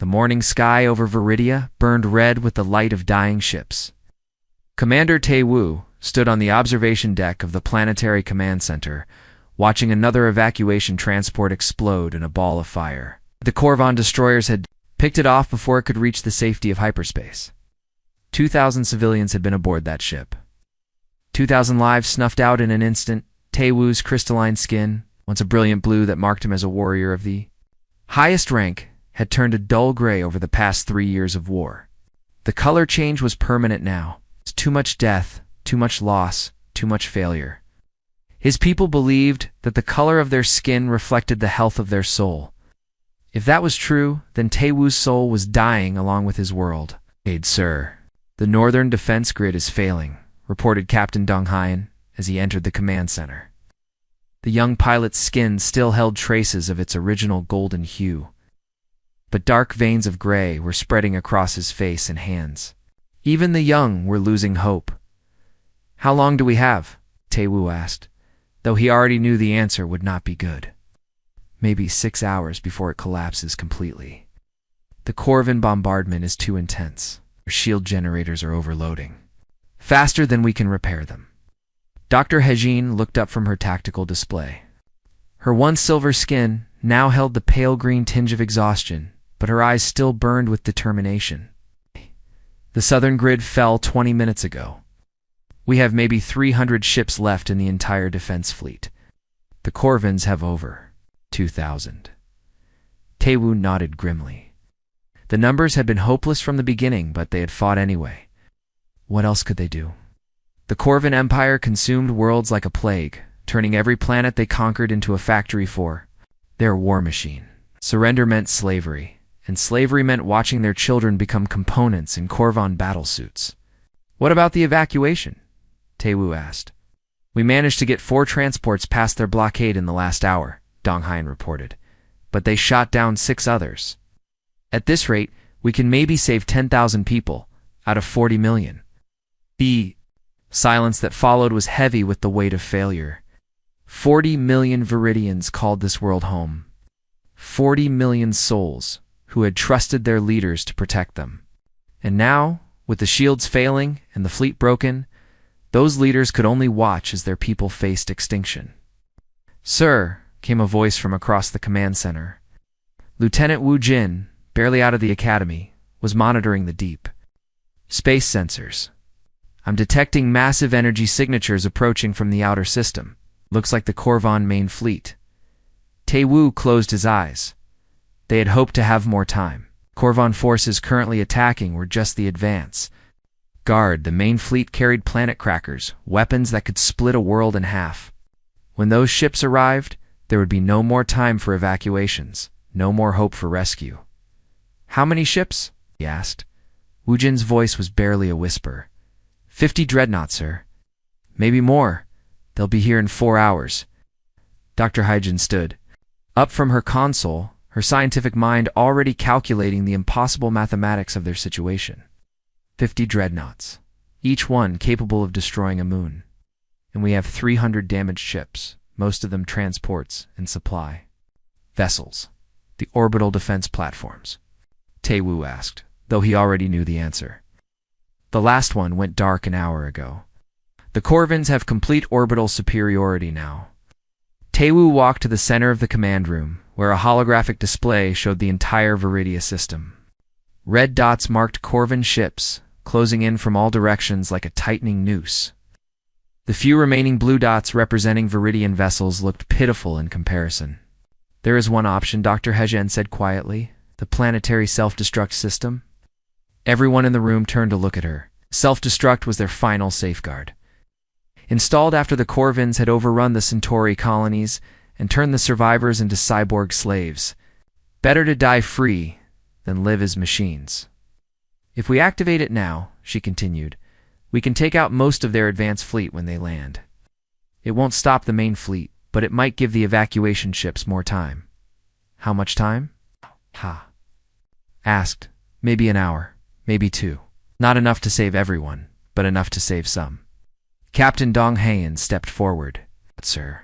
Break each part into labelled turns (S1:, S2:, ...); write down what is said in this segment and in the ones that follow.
S1: The morning sky over Viridia burned red with the light of dying ships. Commander Tae-woo stood on the observation deck of the Planetary Command Center, watching another evacuation transport explode in a ball of fire. The Korvan destroyers had picked it off before it could reach the safety of hyperspace. 2,000 civilians had been aboard that ship. 2,000 lives snuffed out in an instant. Tae-woo's crystalline skin, once a brilliant blue that marked him as a warrior of the highest rank, had turned a dull gray over the past 3 years of war. The color change was permanent now. It's too much death, too much loss, too much failure. His people believed that the color of their skin reflected the health of their soul. If that was true, then Tae-woo's soul was dying along with his world. "Aid, sir. The northern defense grid is failing," reported Captain Dong-hyun as he entered the command center. The young pilot's skin still held traces of its original golden hue, but dark veins of gray were spreading across his face and hands. Even the young were losing hope. "How long do we have?" Tae-woo asked, though he already knew the answer would not be good. "Maybe 6 hours before it collapses completely. The Korvan bombardment is too intense. Our shield generators are overloading. Faster than we can repair them." Dr. Hejin looked up from her tactical display. Her once silver skin now held the pale green tinge of exhaustion, but her eyes still burned with determination. "The southern grid fell 20 minutes ago. We have maybe 300 ships left in the entire defense fleet. The Korvans have over 2,000. Tae-woo nodded grimly. The numbers had been hopeless from the beginning, but they had fought anyway. What else could they do? The Korvan Empire consumed worlds like a plague, turning every planet they conquered into a factory for their war machine. Surrender meant slavery, and slavery meant watching their children become components in Korvan battlesuits. "What about the evacuation?" Tae-woo asked. "We managed to get 4 transports past their blockade in the last hour," Dong-hyun reported, "but they shot down 6 others. At this rate, we can maybe save 10,000 people out of 40 million. The silence that followed was heavy with the weight of failure. 40 million Viridians called this world home. 40 million souls who had trusted their leaders to protect them. And now, with the shields failing and the fleet broken, those leaders could only watch as their people faced extinction. "Sir," came a voice from across the command center. Lieutenant Woo Jin, barely out of the academy, was monitoring the deep space sensors. "I'm detecting massive energy signatures approaching from the outer system. Looks like the Korvan main fleet." Tae-woo closed his eyes. They had hoped to have more time. Korvan forces currently attacking were just the advance. Guard, the main fleet carried planet crackers, weapons that could split a world in half. When those ships arrived, there would be no more time for evacuations, no more hope for rescue. "How many ships?" he asked. Woojin's voice was barely a whisper. 50 dreadnoughts, sir. Maybe more. They'll be here in 4 hours. Dr. Hyjin stood up from her console, her scientific mind already calculating the impossible mathematics of their situation. 50 dreadnoughts, each one capable of destroying a moon. And we have 300 damaged ships, most of them transports and supply. Vessels, the orbital defense platforms. Tae-woo asked, though he already knew the answer. "The last one went dark an hour ago. The Korvans have complete orbital superiority now." Tae-woo walked to the center of the command room, where a holographic display showed the entire Viridia system. Red dots marked Korvan ships, closing in from all directions like a tightening noose. The few remaining blue dots representing Viridian vessels looked pitiful in comparison. "There is one option," Dr. Hejin said quietly. "The planetary self-destruct system." Everyone in the room turned to look at her. Self-destruct was their final safeguard. Installed after the Korvans had overrun the Centauri colonies and turned the survivors into cyborg slaves. Better to die free than live as machines. "If we activate it now," she continued, "we can take out most of their advanced fleet when they land. It won't stop the main fleet, but it might give the evacuation ships more time." "How much time?" Ha asked. "Maybe an hour, maybe 2. Not enough to save everyone, but enough to save some." Captain Dong-hyun stepped forward. "Sir,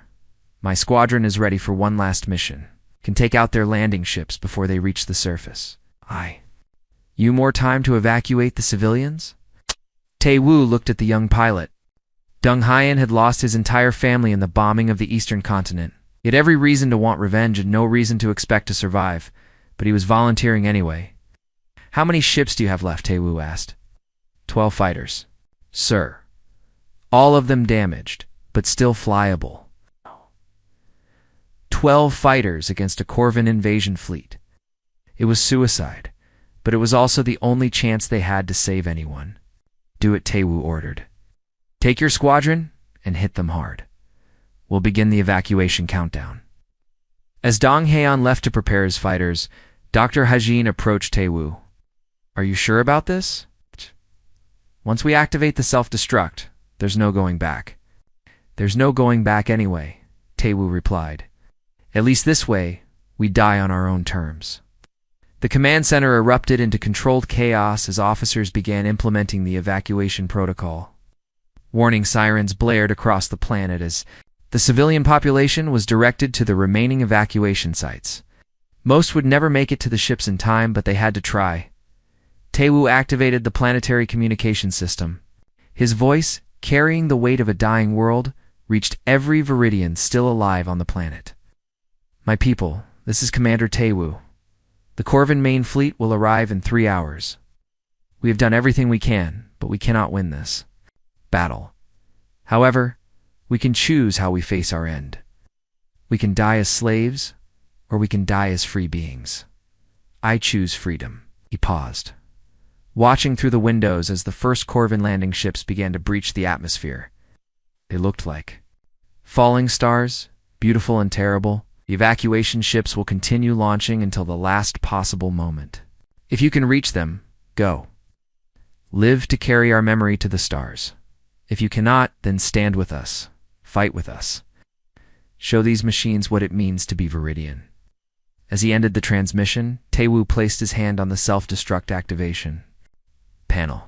S1: my squadron is ready for one last mission. Can take out their landing ships before they reach the surface." Aye. You more time to evacuate the civilians? Tae-woo looked at the young pilot. Dong Hyeon had lost his entire family in the bombing of the eastern continent. He had every reason to want revenge and no reason to expect to survive, but he was volunteering anyway. How many ships do you have left? Tae-woo asked. 12 fighters. Sir. All of them damaged, but still flyable. 12 fighters against a Corvin invasion fleet. It was suicide, but it was also the only chance they had to save anyone. Do it, Tae-woo ordered. Take your squadron and hit them hard. We'll begin the evacuation countdown. As Dong Haeon left to prepare his fighters, Dr. Hajin approached Tae-woo. Are you sure about this? Once we activate the self-destruct, there's no going back. There's no going back anyway, Tae-woo replied. At least this way, we die on our own terms. The command center erupted into controlled chaos as officers began implementing the evacuation protocol. Warning sirens blared across the planet as the civilian population was directed to the remaining evacuation sites. Most would never make it to the ships in time, but they had to try. Tae-woo activated the planetary communication system. His voice, carrying the weight of a dying world, reached every Viridian still alive on the planet. My people, this is Commander Tae-woo. The Corvin main fleet will arrive in 3 hours. We have done everything we can, but we cannot win this battle. However, we can choose how we face our end. We can die as slaves, or we can die as free beings. I choose freedom. He paused, watching through the windows as the first Corvin landing ships began to breach the atmosphere. They looked like falling stars, beautiful and terrible. The evacuation ships will continue launching until the last possible moment. If you can reach them, go. Live to carry our memory to the stars. If you cannot, then stand with us. Fight with us. Show these machines what it means to be Viridian. As he ended the transmission, Tae-woo placed his hand on the self-destruct activation panel.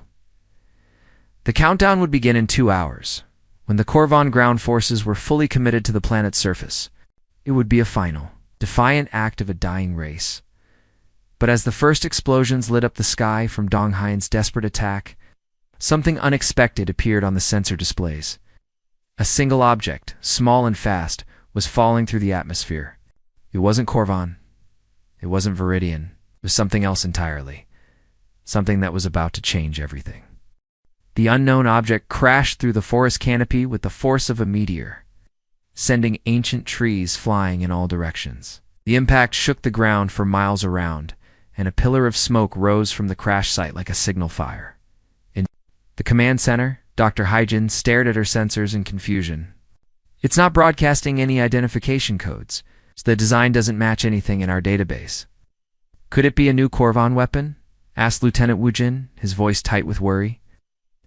S1: The countdown would begin in 2 hours. When the Corvon ground forces were fully committed to the planet's surface, it would be a final, defiant act of a dying race. But as the first explosions lit up the sky from Dong Hyeon's desperate attack, something unexpected appeared on the sensor displays. A single object, small and fast, was falling through the atmosphere. It wasn't Corvon. It wasn't Viridian. It was something else entirely. Something that was about to change everything. The unknown object crashed through the forest canopy with the force of a meteor, sending ancient trees flying in all directions. The impact shook the ground for miles around, and a pillar of smoke rose from the crash site like a signal fire. In the command center, Dr. Hajin stared at her sensors in confusion. It's not broadcasting any identification codes, so the design doesn't match anything in our database. Could it be a new Corvon weapon? Asked Lieutenant Woojin, his voice tight with worry.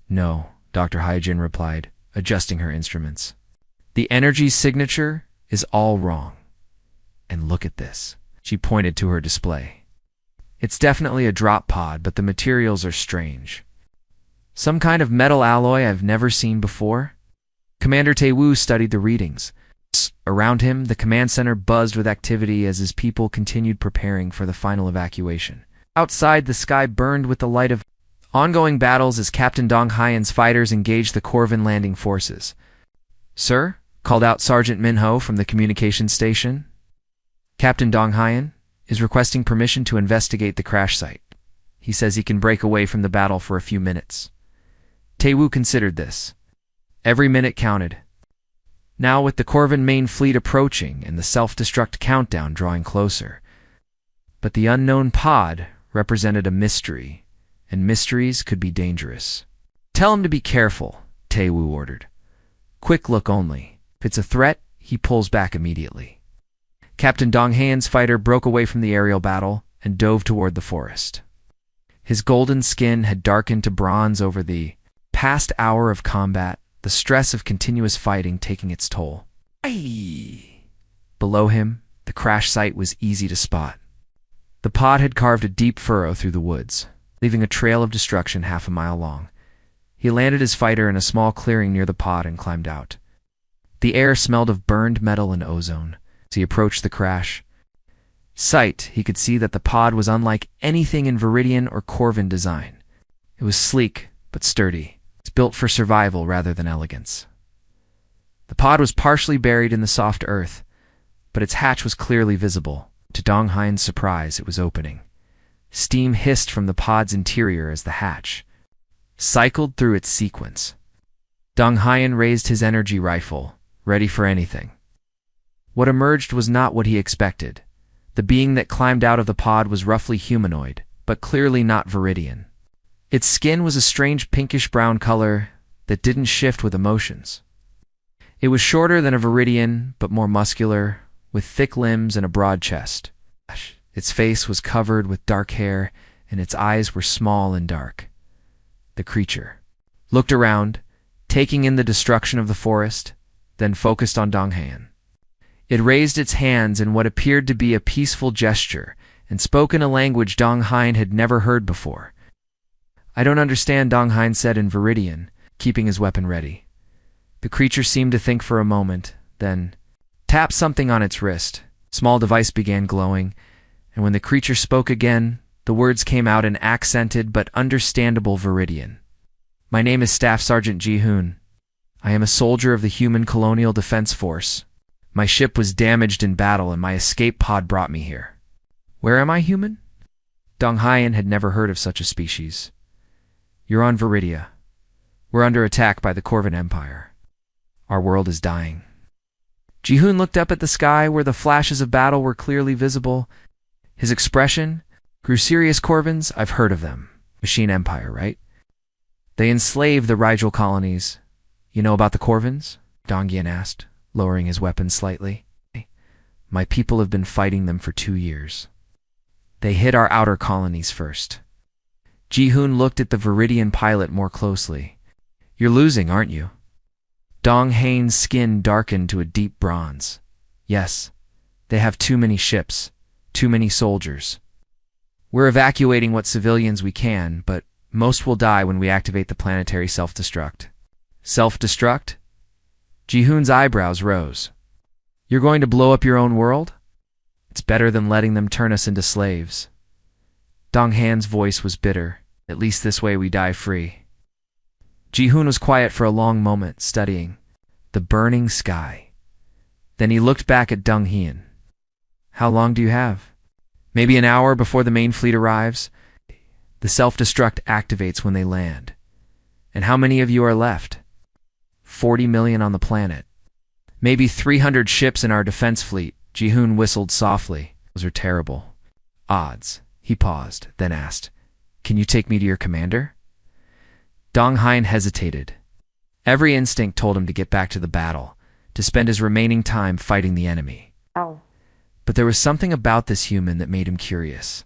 S1: No, Dr. Hajin replied, adjusting her instruments. The energy signature is all wrong. And look at this. She pointed to her display. It's definitely a drop pod, but the materials are strange. Some kind of metal alloy I've never seen before. Commander Tae-woo studied the readings. Around him, the command center buzzed with activity as his people continued preparing for the final evacuation. Outside, the sky burned with the light of ongoing battles as Captain Dong Hyeon's fighters engaged the Corvin landing forces. Sir? Called out Sergeant Minho from the communications station. Captain Dong Hyeon is requesting permission to investigate the crash site. He says he can break away from the battle for a few minutes. Tae-woo considered this. Every minute counted. Now with the Corvin main fleet approaching and the self-destruct countdown drawing closer. But the unknown pod represented a mystery, and mysteries could be dangerous. Tell him to be careful, Tae-woo ordered. Quick look only. If it's a threat, he pulls back immediately. Captain Dong Haeon's fighter broke away from the aerial battle and dove toward the forest. His golden skin had darkened to bronze over the past hour of combat, the stress of continuous fighting taking its toll. Aye. Below him, the crash site was easy to spot. The pod had carved a deep furrow through the woods, leaving a trail of destruction half a mile long. He landed his fighter in a small clearing near the pod and climbed out. The air smelled of burned metal and ozone as he approached the crash. sight, he could see that the pod was unlike anything in Viridian or Corvin design. It was sleek, but sturdy. It's built for survival rather than elegance. The pod was partially buried in the soft earth, but its hatch was clearly visible. To Dong Hain's surprise, it was opening. Steam hissed from the pod's interior as the hatch cycled through its sequence. Dong Hain raised his energy rifle, ready for anything. What emerged was not what he expected. The being that climbed out of the pod was roughly humanoid, but clearly not Viridian. Its skin was a strange pinkish-brown color that didn't shift with emotions. It was shorter than a Viridian, but more muscular, with thick limbs and a broad chest. Its face was covered with dark hair, and its eyes were small and dark. The creature looked around, taking in the destruction of the forest, then focused on Dong Hain. It raised its hands in what appeared to be a peaceful gesture and spoke in a language Dong Hain had never heard before. "I don't understand," Dong Hain said in Viridian, keeping his weapon ready. The creature seemed to think for a moment, then tapped something on its wrist. A small device began glowing, and when the creature spoke again, the words came out in accented but understandable Viridian. "My name is Staff Sergeant Ji-hoon. I am a soldier of the Human Colonial Defense Force. My ship was damaged in battle and my escape pod brought me here." "Where am I, human?" Dong Hain had never heard of such a species. "You're on Viridia. We're under attack by the Corvin Empire. Our world is dying." Ji-hoon looked up at the sky where the flashes of battle were clearly visible. His expression grew serious. "Corvins, I've heard of them. Machine Empire, right? They enslave the Rigel colonies. You know about the Corvins?" Dong Hain asked, lowering his weapon slightly. "My people have been fighting them for 2 years. They hit our outer colonies first." Ji-hoon looked at the Viridian pilot more closely. "You're losing, aren't you?" Dong Hain's skin darkened to a deep bronze. "Yes, they have too many ships, too many soldiers. We're evacuating what civilians we can, but most will die when we activate the planetary self-destruct." "Self-destruct?" Ji-hoon's eyebrows rose. "You're going to blow up your own world? It's better than letting them turn us into slaves." Dong Hain's voice was bitter. "At least this way we die free." Ji-hoon was quiet for a long moment, studying the burning sky. Then he looked back at Dong Hain. "How long do you have?" "Maybe an hour before the main fleet arrives. The self-destruct activates when they land." "And how many of you are left?" 40 million on the planet. "Maybe 300 ships in our defense fleet." Ji-hoon whistled softly. "Those are terrible odds." He paused, then asked, "Can you take me to your commander?" Dong Hain hesitated. Every instinct told him to get back to the battle, to spend his remaining time fighting the enemy. But there was something about this human that made him curious.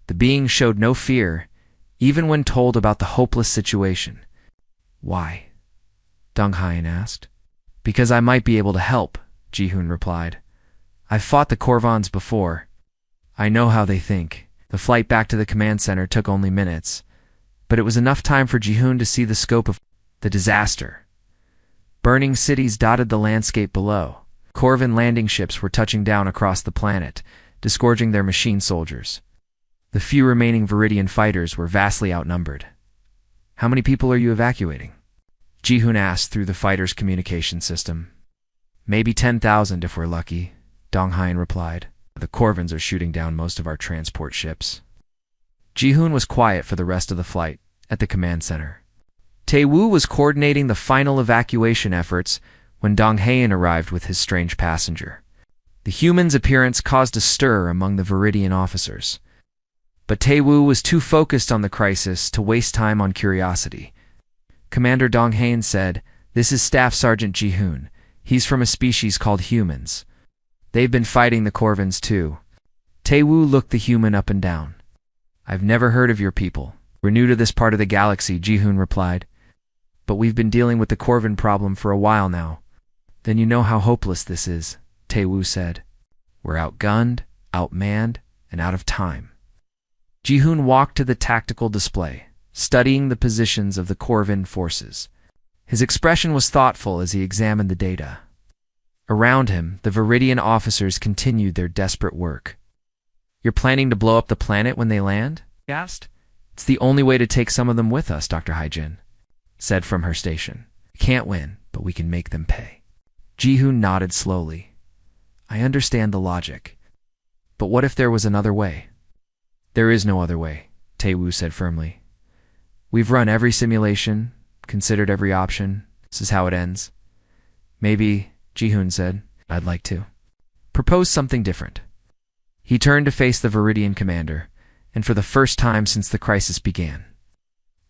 S1: The being showed no fear, even when told about the hopeless situation. "Why?" Dong Hain asked. "Because I might be able to help," Ji-hoon replied. "I've fought the Corvons before. I know how they think." The flight back to the command center took only minutes, but it was enough time for Ji-hoon to see the scope of the disaster. Burning cities dotted the landscape below. Corvin landing ships were touching down across the planet, disgorging their machine soldiers. The few remaining Viridian fighters were vastly outnumbered. "How many people are you evacuating?" Ji-hoon asked through the fighter's communication system. "Maybe 10,000 if we're lucky," Dong Hain replied. "The Corvins are shooting down most of our transport ships." Ji-hoon was quiet for the rest of the flight at the command center. Tae-woo was coordinating the final evacuation efforts when Dong Hain arrived with his strange passenger. The human's appearance caused a stir among the Viridian officers. But Tae-woo was too focused on the crisis to waste time on curiosity. Commander Dong Hain said, "This is Staff Sergeant Ji-hoon. He's from a species called humans. They've been fighting the Corvins too." Tae-woo looked the human up and down. "I've never heard of your people. We're new to this part of the galaxy," Ji-hoon replied. "But we've been dealing with the Corvin problem for a while now." "Then you know how hopeless this is," Tae-woo said. "We're outgunned, outmanned, and out of time." Ji-hoon walked to the tactical display, studying the positions of the Corvin forces. His expression was thoughtful as he examined the data. Around him, the Viridian officers continued their desperate work. You're planning to blow up the planet when they land? He asked. It's the only way to take some of them with us, Dr. Hyjin said from her station. We can't win, but we can make them pay. Ji-hoon nodded slowly. I understand the logic. But what if there was another way? There is no other way, Tae-woo said firmly. We've run every simulation, considered every option. This is how it ends. Maybe, Ji-hoon said, I'd like to propose something different. He turned to face the Viridian commander, and for the first time since the crisis began,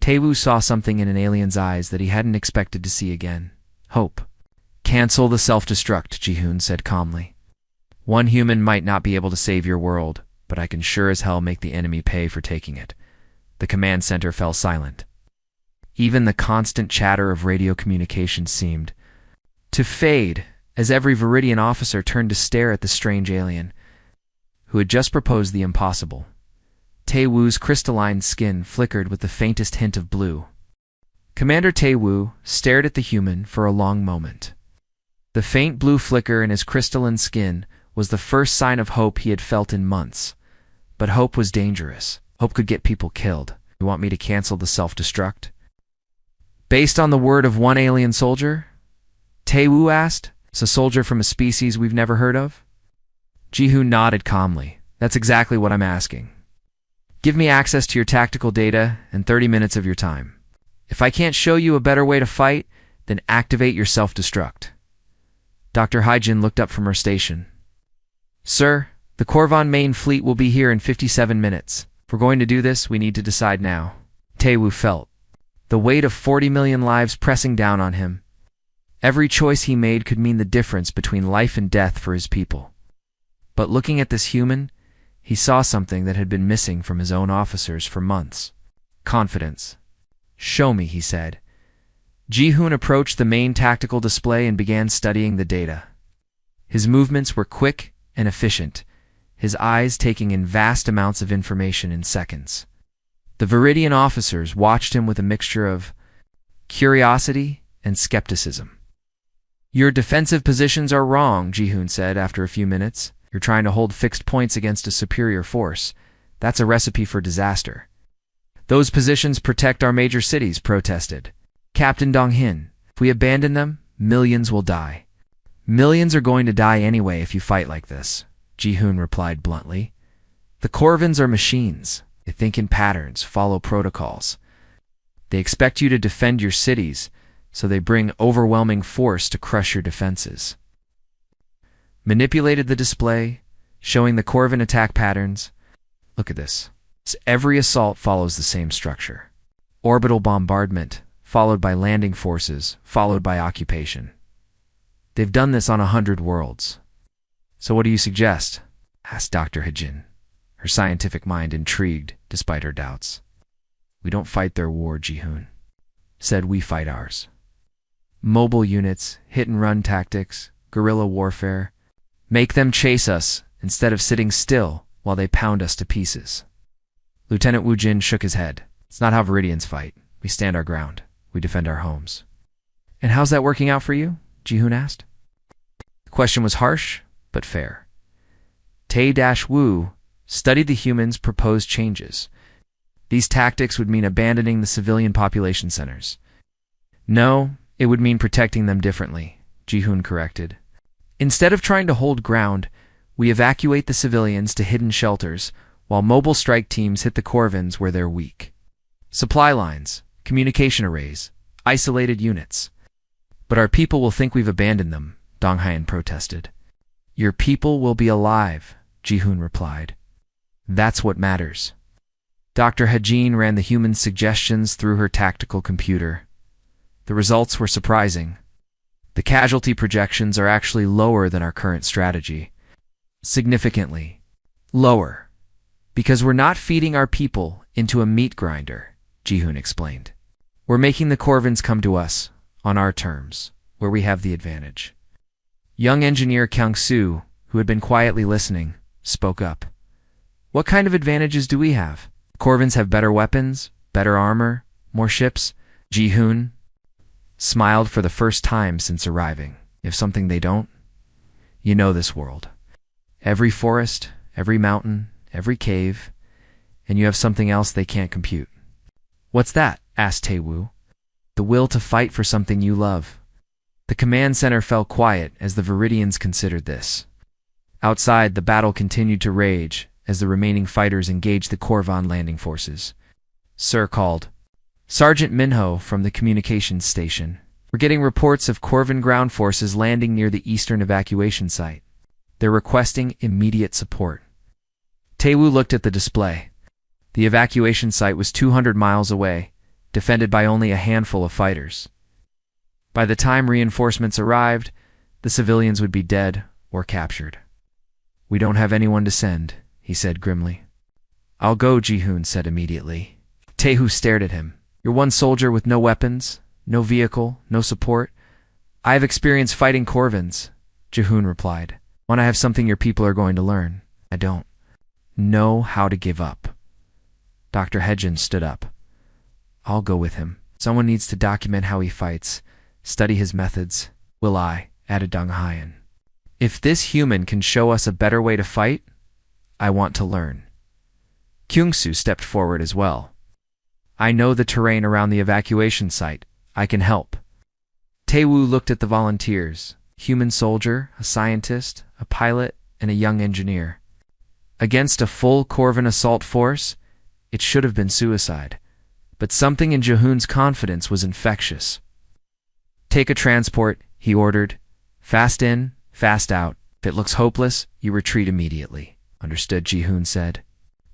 S1: Tae-woo saw something in an alien's eyes that he hadn't expected to see again. Hope. Cancel the self-destruct, Ji-hoon said calmly. One human might not be able to save your world, but I can sure as hell make the enemy pay for taking it. The command center fell silent. Even the constant chatter of radio communication seemed to fade as every Viridian officer turned to stare at the strange alien, who had just proposed the impossible. Tae-woo's crystalline skin flickered with the faintest hint of blue. Commander Tae-woo stared at the human for a long moment. The faint blue flicker in his crystalline skin was the first sign of hope he had felt in months. But hope was dangerous. Hope could get people killed. You want me to cancel the self-destruct? Based on the word of one alien soldier? Tae-woo asked. It's a soldier from a species we've never heard of? Ji-hoon nodded calmly. That's exactly what I'm asking. Give me access to your tactical data and 30 minutes of your time. If I can't show you a better way to fight, then activate your self-destruct. Dr. Hyjin looked up from her station. Sir, the Korvan main fleet will be here in 57 minutes. If we're going to do this, we need to decide now. Tae-woo felt the weight of 40 million lives pressing down on him. Every choice he made could mean the difference between life and death for his people. But looking at this human, he saw something that had been missing from his own officers for months. Confidence. Show me, he said. Ji-hoon approached the main tactical display and began studying the data. His movements were quick and efficient, his eyes taking in vast amounts of information in seconds. The Viridian officers watched him with a mixture of curiosity and skepticism. Your defensive positions are wrong, Ji-hoon said after a few minutes. You're trying to hold fixed points against a superior force. That's a recipe for disaster. Those positions protect our major cities, protested Captain Dong-hin. If we abandon them, millions will die. Millions are going to die anyway if you fight like this, Ji-hoon replied bluntly. The Korvans are machines. They think in patterns, follow protocols. They expect you to defend your cities, so they bring overwhelming force to crush your defenses. Manipulated the display, showing the Korvan attack patterns. Look at this. Every assault follows the same structure. Orbital bombardment, followed by landing forces, followed by occupation. They've done this on 100 worlds. So what do you suggest? Asked Dr. Hyjin, her scientific mind intrigued despite her doubts. We don't fight their war, Ji-hoon. Said we fight ours. Mobile units, hit-and-run tactics, guerrilla warfare. Make them chase us instead of sitting still while they pound us to pieces. Lieutenant Woo-jin shook his head. It's not how Viridians fight. We stand our ground. We defend our homes. And how's that working out for you? Ji-hoon asked. The question was harsh, but fair. Tae-woo studied the humans' proposed changes. These tactics would mean abandoning the civilian population centers. No, it would mean protecting them differently, Ji-hoon corrected. Instead of trying to hold ground, we evacuate the civilians to hidden shelters, while mobile strike teams hit the Korvans where they're weak. Supply lines, communication arrays, isolated units. But our people will think we've abandoned them, Dong-hyun protested. Your people will be alive, Ji-hoon replied. That's what matters. Dr. Hyjin ran the human's suggestions through her tactical computer. The results were surprising. The casualty projections are actually lower than our current strategy. Significantly lower. Because we're not feeding our people into a meat grinder, Ji-hoon explained. We're making the Korvans come to us, on our terms, where we have the advantage. Young engineer Kyung-soo, who had been quietly listening, spoke up. What kind of advantages do we have? Korvans have better weapons, better armor, more ships. Ji-hoon smiled for the first time since arriving. If something they don't, you know this world. Every forest, every mountain, every cave, and you have something else they can't compute. What's that? Asked Tae-woo. The will to fight for something you love. The command center fell quiet as the Viridians considered this. Outside, the battle continued to rage as the remaining fighters engaged the Korvan landing forces. Sir called. Sergeant Minho from the communications station. We're getting reports of Korvan ground forces landing near the eastern evacuation site. They're requesting immediate support. Tae-woo looked at the display. The evacuation site was 200 miles away, defended by only a handful of fighters. By the time reinforcements arrived, the civilians would be dead or captured. We don't have anyone to send, he said grimly. I'll go, Ji-hoon said immediately. Tae-woo stared at him. You're one soldier with no weapons, no vehicle, no support. I have experience fighting Korvans, Ji-hoon replied. When I have something your people are going to learn, I don't know how to give up. Dr. Hejin stood up. I'll go with him. Someone needs to document how he fights, study his methods. Will I, added Dong Hyeon. If this human can show us a better way to fight, I want to learn. Kyung-soo stepped forward as well. I know the terrain around the evacuation site. I can help. Tae-woo looked at the volunteers. Human soldier, a scientist, a pilot, and a young engineer. Against a full Korvan assault force, it should have been suicide. But something in Ji-hoon's confidence was infectious. Take a transport, he ordered. Fast in, fast out. If it looks hopeless, you retreat immediately. Understood, Ji-hoon said.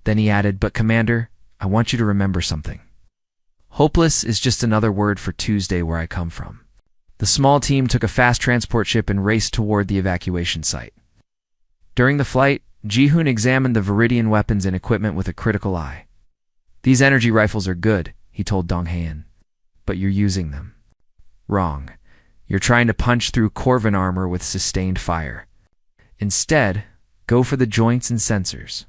S1: Then he added, but Commander, I want you to remember something. Hopeless is just another word for Tuesday where I come from. The small team took a fast transport ship and raced toward the evacuation site. During the flight, Ji-hoon examined the Viridian weapons and equipment with a critical eye. These energy rifles are good, he told Dong Hyeon, but you're using them wrong. You're trying to punch through Korvan armor with sustained fire. Instead, go for the joints and sensors.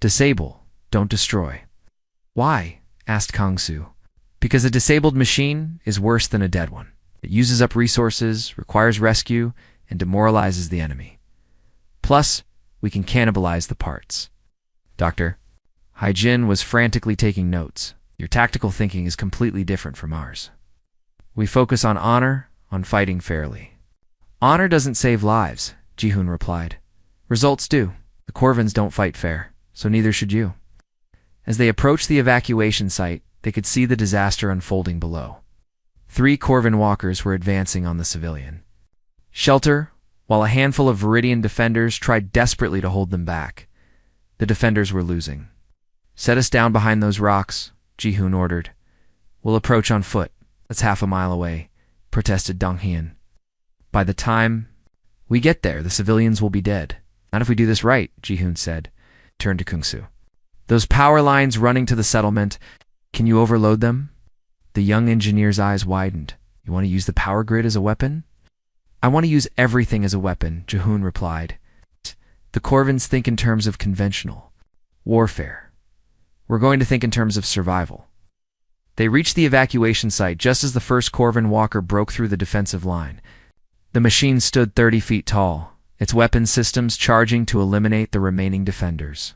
S1: Disable, don't destroy. Why? Asked Kang-soo. Because a disabled machine is worse than a dead one. It uses up resources, requires rescue, and demoralizes the enemy. Plus, we can cannibalize the parts. Dr. Haijin was frantically taking notes. Your tactical thinking is completely different from ours. We focus on honor, on fighting fairly. Honor doesn't save lives, Ji-hoon replied. Results do. The Korvans don't fight fair, so neither should you. As they approached the evacuation site, they could see the disaster unfolding below. 3 Korvan walkers were advancing on the civilian shelter, while a handful of Viridian defenders tried desperately to hold them back. The defenders were losing. Set us down behind those rocks, Ji-hoon ordered. We'll approach on foot. That's half a mile away, protested Dong Hyeon. By the time we get there, the civilians will be dead. Not if we do this right, Ji-hoon said. Turned to Kung-soo. Those power lines running to the settlement, can you overload them? The young engineer's eyes widened. You want to use the power grid as a weapon? I want to use everything as a weapon, Ji-hoon replied. The Korvans think in terms of conventional warfare. We're going to think in terms of survival. They reached the evacuation site just as the first Korvan walker broke through the defensive line. The machine stood 30 feet tall, its weapon systems charging to eliminate the remaining defenders.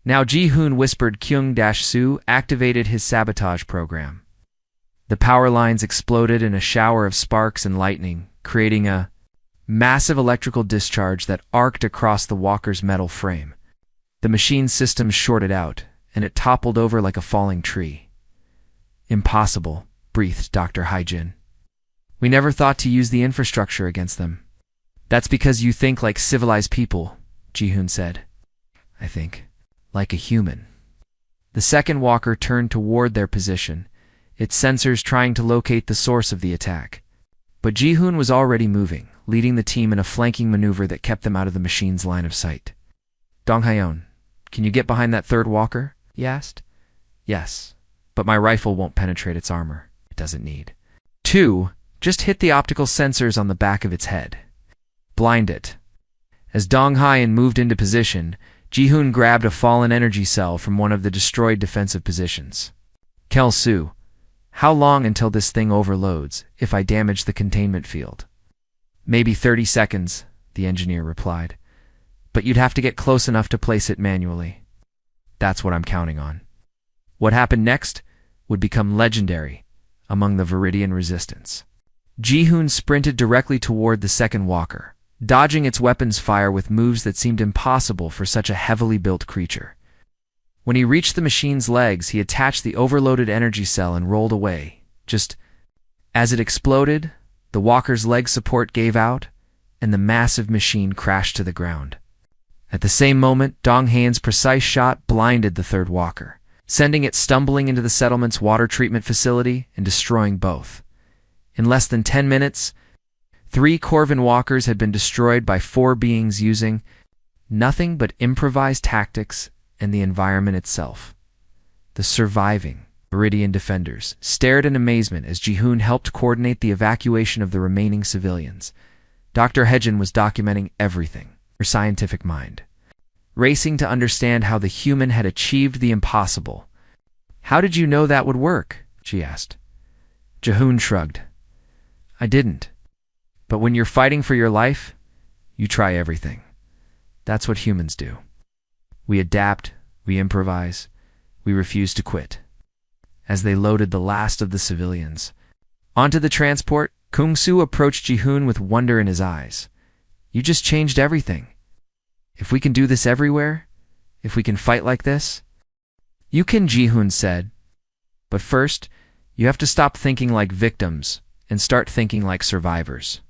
S1: Now Ji-hoon whispered Kyung-soo activated his sabotage program. The power lines exploded in a shower of sparks and lightning, creating a massive electrical discharge that arced across the walker's metal frame. The machine's systems shorted out, and it toppled over like a falling tree. Impossible, breathed Dr. Haijin. We never thought to use the infrastructure against them. That's because you think like civilized people, Ji-hoon said. I think like a human. The second walker turned toward their position, its sensors trying to locate the source of the attack. But Ji-hoon was already moving, leading the team in a flanking maneuver that kept them out of the machine's line of sight. Dong Hyeon, can you get behind that third walker? He asked. Yes, but my rifle won't penetrate its armor. It doesn't need. 2, just hit the optical sensors on the back of its head. Blind it. As Dong Hyeon moved into position, Ji-hoon grabbed a fallen energy cell from one of the destroyed defensive positions. Kel-soo, how long until this thing overloads if I damage the containment field? Maybe 30 seconds, the engineer replied. but you'd have to get close enough to place it manually. That's what I'm counting on. What happened next would become legendary among the Viridian resistance. Ji-hoon sprinted directly toward the second walker, dodging its weapon's fire with moves that seemed impossible for such a heavily built creature. When he reached the machine's legs, he attached the overloaded energy cell and rolled away. Just as it exploded, the walker's leg support gave out, and the massive machine crashed to the ground. At the same moment, Dong Han's precise shot blinded the third walker, sending it stumbling into the settlement's water treatment facility and destroying both. In less than 10 minutes, 3 Corvin walkers had been destroyed by 4 beings using nothing but improvised tactics and the environment itself. The surviving Viridian defenders stared in amazement as Ji-hoon helped coordinate the evacuation of the remaining civilians. Dr. Hejin was documenting everything, her scientific mind, racing to understand how the human had achieved the impossible. "How did you know that would work?" she asked. Ji-hoon shrugged. "I didn't. But when you're fighting for your life, you try everything. That's what humans do. We adapt, we improvise, we refuse to quit." As they loaded the last of the civilians onto the transport, Kung-soo approached Ji-hoon with wonder in his eyes. "You just changed everything. If we can do this everywhere, if we can fight like this..." "You can," Ji-hoon said. "But first, you have to stop thinking like victims and start thinking like survivors."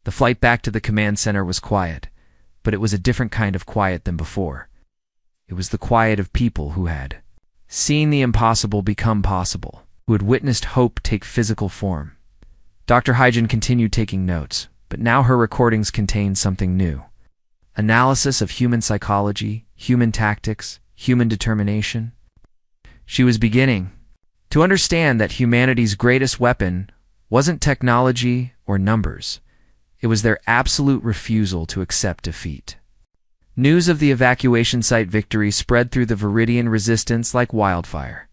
S1: The flight back to the command center was quiet, but it was a different kind of quiet than before. It was the quiet of people who had seen the impossible become possible, who had witnessed hope take physical form. Dr. Hyjin continued taking notes, but now her recordings contained something new. Analysis of human psychology, human tactics, human determination. She was beginning to understand that humanity's greatest weapon wasn't technology or numbers. It was their absolute refusal to accept defeat. News of the evacuation site victory spread through the Viridian resistance like wildfire.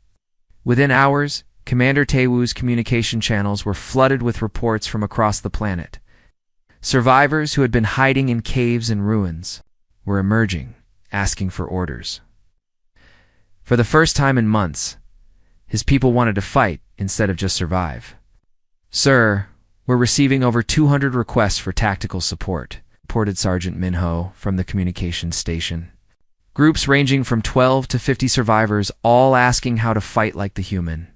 S1: Within hours, Commander Taewoo's communication channels were flooded with reports from across the planet. Survivors who had been hiding in caves and ruins were emerging, asking for orders. For the first time in months, his people wanted to fight instead of just survive. "Sir, we're receiving over 200 requests for tactical support," reported Sergeant Minho from the communications station. "Groups ranging from 12 to 50 survivors, all asking how to fight like the human."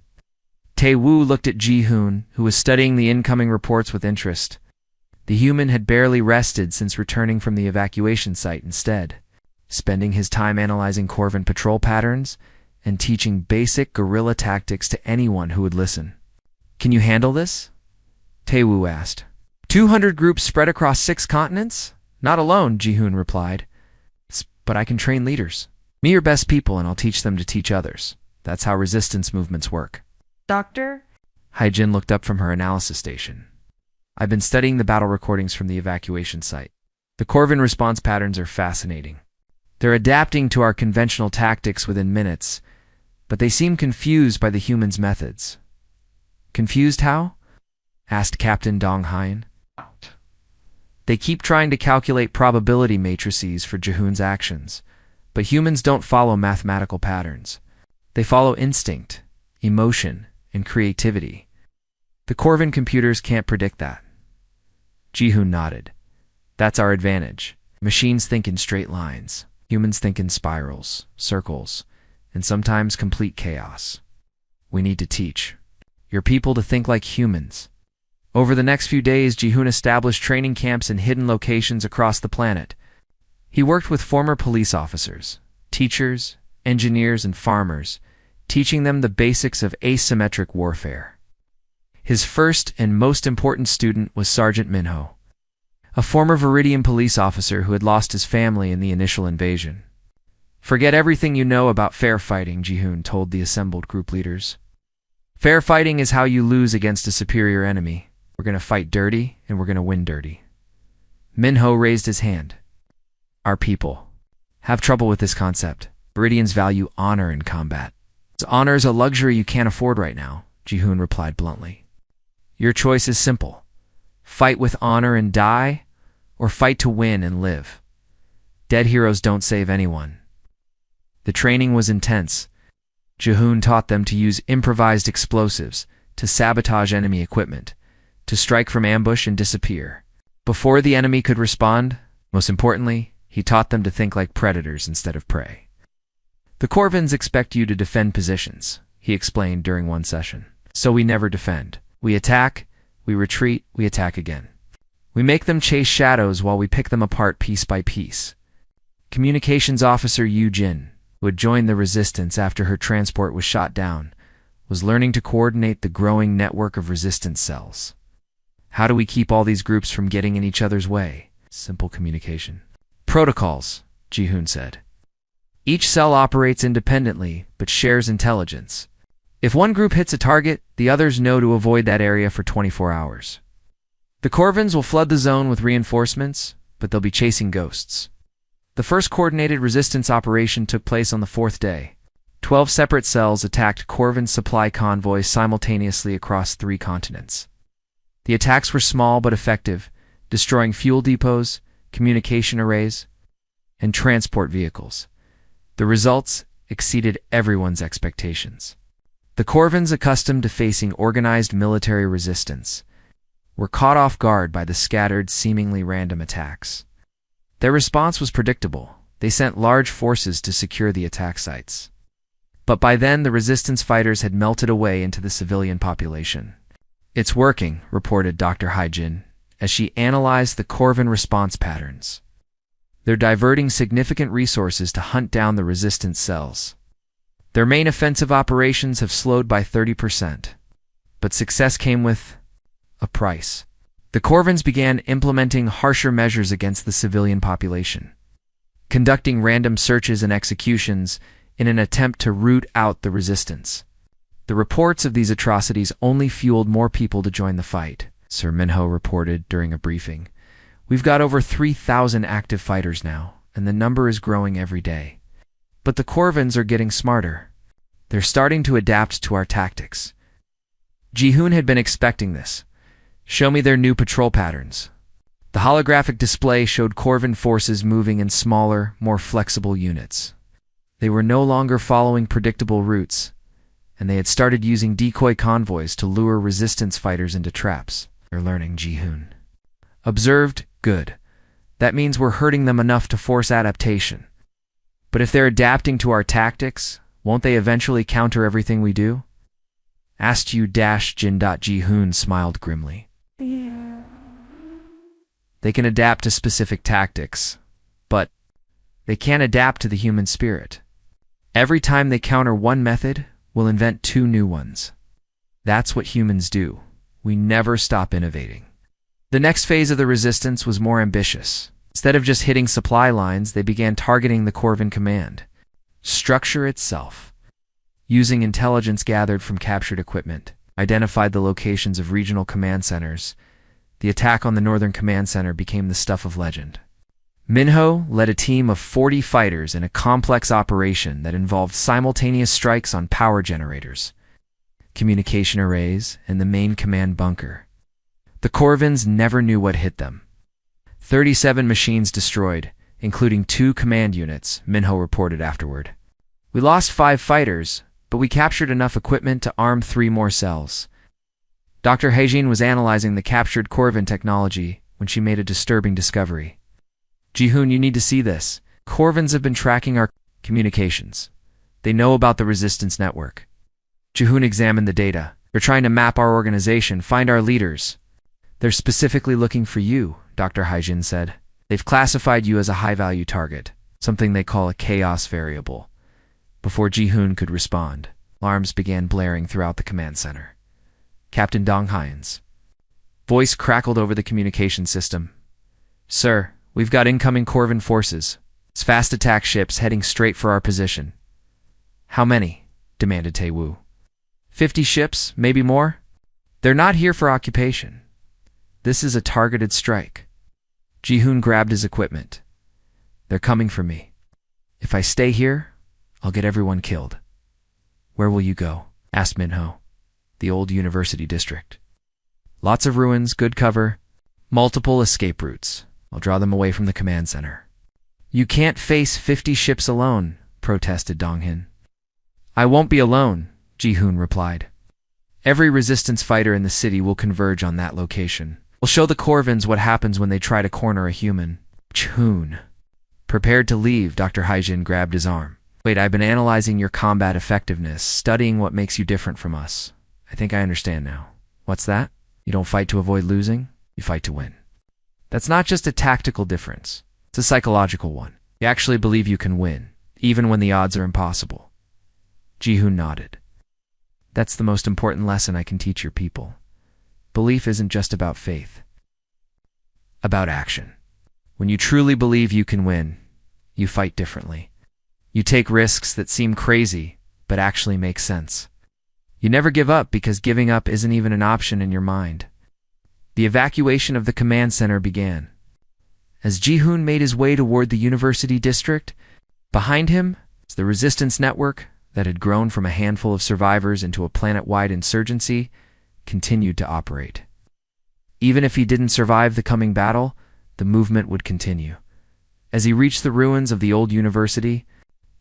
S1: Taewoo looked at Ji-hoon, who was studying the incoming reports with interest. The human had barely rested since returning from the evacuation site instead, spending his time analyzing Corvin patrol patterns and teaching basic guerrilla tactics to anyone who would listen. "Can you handle this?" Taewoo asked. 200 groups spread across 6 continents? Not alone, Ji-hoon replied. But I can train leaders. Me your best people and I'll teach them to teach others. That's how resistance movements work.
S2: Doctor?
S1: Hyjin looked up from her analysis station. I've been studying the battle recordings from the evacuation site. The Corvin response patterns are fascinating. They're adapting to our conventional tactics within minutes, but they seem confused by the humans' methods. Confused how? Asked Captain Dong Hein. They keep trying to calculate probability matrices for Ji-hoon's actions, but humans don't follow mathematical patterns. They follow instinct, emotion, and creativity. The Corvin computers can't predict that. Ji-hoon nodded. That's our advantage. Machines think in straight lines. Humans think in spirals, circles, and sometimes complete chaos. We need to teach your people to think like humans. Over the next few days, Ji-hoon established training camps in hidden locations across the planet. He worked with former police officers, teachers, engineers, and farmers, teaching them the basics of asymmetric warfare. His first and most important student was Sergeant Minho, a former Viridian police officer who had lost his family in the initial invasion. Forget everything you know about fair fighting, Ji-hoon told the assembled group leaders. Fair fighting is how you lose against a superior enemy. We're going to fight dirty, and we're going to win dirty. Minho raised his hand. Our people have trouble with this concept. Viridians value honor in combat. Honor is a luxury you can't afford right now, Ji-hoon replied bluntly. Your choice is simple. Fight with honor and die, or fight to win and live. Dead heroes don't save anyone. The training was intense. Ji-hoon taught them to use improvised explosives, to sabotage enemy equipment, to strike from ambush and disappear. Before the enemy could respond, most importantly, he taught them to think like predators instead of prey. The Corvins expect you to defend positions, he explained during one session. So we never defend. We attack, we retreat, we attack again. We make them chase shadows while we pick them apart piece by piece. Communications Officer Yu Jin, who had joined the resistance after her transport was shot down, was learning to coordinate the growing network of resistance cells. How do we keep all these groups from getting in each other's way? Simple communication. Protocols, Ji-hoon said. Each cell operates independently, but shares intelligence. If one group hits a target, the others know to avoid that area for 24 hours. The Corvins will flood the zone with reinforcements, but they'll be chasing ghosts. The first coordinated resistance operation took place on the 4th day. 12 separate cells attacked Corvin supply convoys simultaneously across 3 continents. The attacks were small but effective, destroying fuel depots, communication arrays, and transport vehicles. The results exceeded everyone's expectations. The Corvins, accustomed to facing organized military resistance, were caught off guard by the scattered, seemingly random attacks. Their response was predictable. They sent large forces to secure the attack sites. But by then, the resistance fighters had melted away into the civilian population. It's working, reported Dr. Haijin, as she analyzed the Corvin response patterns. They're diverting significant resources to hunt down the resistance cells. Their main offensive operations have slowed by 30%. But success came with a price. The Corvins began implementing harsher measures against the civilian population, conducting random searches and executions in an attempt to root out the resistance. The reports of these atrocities only fueled more people to join the fight, Sir Minho reported during a briefing. We've got over 3,000 active fighters now, and the number is growing every day. But the Corvins are getting smarter. They're starting to adapt to our tactics. Ji-hoon had been expecting this. Show me their new patrol patterns. The holographic display showed Corvin forces moving in smaller, more flexible units. They were no longer following predictable routes, and they had started using decoy convoys to lure resistance fighters into traps. They're learning, Ji-hoon. Observed, good. That means we're hurting them enough to force adaptation. But if they're adapting to our tactics, won't they eventually counter everything we do? Asked Yu-Jin. Ji-hoon smiled grimly. They can adapt to specific tactics, but they can't adapt to the human spirit. Every time they counter one method, we'll invent 2 new ones. That's what humans do. We never stop innovating. The next phase of the resistance was more ambitious. Instead of just hitting supply lines, they began targeting the Corvin command structure itself. Using intelligence gathered from captured equipment, identified the locations of regional command centers. The attack on the Northern Command Center became the stuff of legend. Minho led a team of 40 fighters in a complex operation that involved simultaneous strikes on power generators, communication arrays, and the main command bunker. The Corvins never knew what hit them. 37 machines destroyed, including 2 command units, Minho reported afterward. We lost 5 fighters, but we captured enough equipment to arm 3 more cells. Dr. Haijin was analyzing the captured Corvin technology when she made a disturbing discovery. Ji-hoon, you need to see this. Corvins have been tracking our communications. They know about the resistance network. Ji-hoon examined the data. They're trying to map our organization, find our leaders. They're specifically looking for you, Dr. Haijin said. They've classified you as a high-value target, something they call a chaos variable. Before Ji-hoon could respond, alarms began blaring throughout the command center. Captain Dong Hyun's voice crackled over the communication system. Sir, we've got incoming Corvin forces. It's fast attack ships heading straight for our position. How many? Demanded Tae-woo. 50 ships, maybe more? They're not here for occupation. This is a targeted strike. Ji-hoon grabbed his equipment. They're coming for me. If I stay here, I'll get everyone killed. Where will you go? Asked Minho. The old university district. Lots of ruins, good cover, multiple escape routes. I'll draw them away from the command center. You can't face 50 ships alone, protested Donghin. I won't be alone, Ji-hoon replied. Every resistance fighter in the city will converge on that location. We'll show the Corvins what happens when they try to corner a human. Ji-hoon. Prepared to leave, Dr. Haijin grabbed his arm. Wait, I've been analyzing your combat effectiveness, studying what makes you different from us. I think I understand now. What's that? You don't fight to avoid losing, you fight to win. That's not just a tactical difference. It's a psychological one. You actually believe you can win, even when the odds are impossible. Ji-hoon nodded. That's the most important lesson I can teach your people. Belief isn't just about faith. About action. When you truly believe you can win, you fight differently. You take risks that seem crazy, but actually make sense. You never give up because giving up isn't even an option in your mind. The evacuation of the command center began. As Ji-hoon made his way toward the university district, behind him, the resistance network that had grown from a handful of survivors into a planet-wide insurgency continued to operate. Even if he didn't survive the coming battle, the movement would continue. As he reached the ruins of the old university,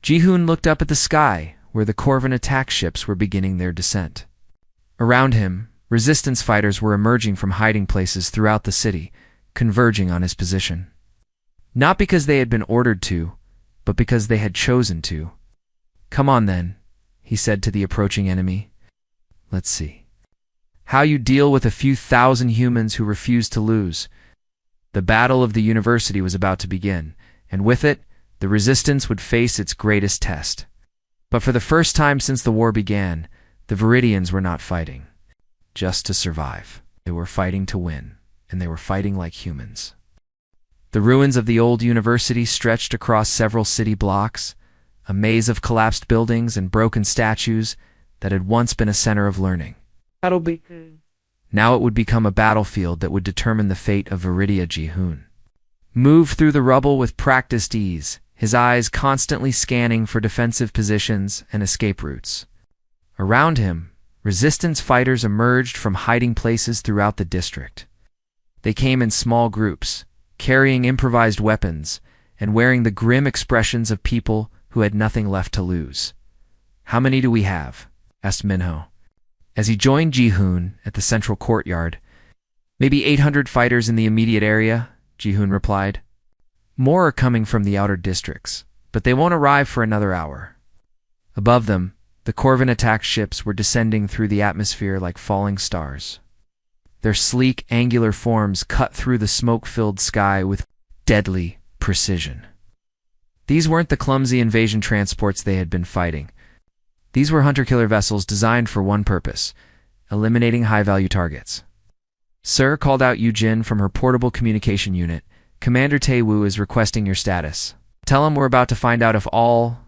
S1: Ji-hoon looked up at the sky where the Corvin attack ships were beginning their descent. Around him, resistance fighters were emerging from hiding places throughout the city, converging on his position. Not because they had been ordered to, but because they had chosen to. Come on then, he said to the approaching enemy. Let's see how you deal with a few thousand humans who refuse to lose. The battle of the university was about to begin, and with it, the resistance would face its greatest test. But for the first time since the war began, the Viridians were not fighting just to survive. They were fighting to win, and they were fighting like humans. The ruins of the old university stretched across several city blocks, a maze of collapsed buildings and broken statues that had once been a center of learning. Now it would become a battlefield that would determine the fate of Viridia Ji-hoon. Moved through the rubble with practiced ease, his eyes constantly scanning for defensive positions and escape routes. Around him, resistance fighters emerged from hiding places throughout the district. They came in small groups, carrying improvised weapons and wearing the grim expressions of people who had nothing left to lose. How many do we have? Asked Minho. As he joined Ji-hoon at the central courtyard. Maybe 800 fighters in the immediate area, Ji-hoon replied. More are coming from the outer districts, but they won't arrive for another hour. Above them, the Corvin attack ships were descending through the atmosphere like falling stars. Their sleek, angular forms cut through the smoke-filled sky with deadly precision. These weren't the clumsy invasion transports they had been fighting. These were hunter-killer vessels designed for one purpose, eliminating high-value targets. Sir, called out Yujin from her portable communication unit, Commander Tae-woo is requesting your status. Tell him we're about to find out if all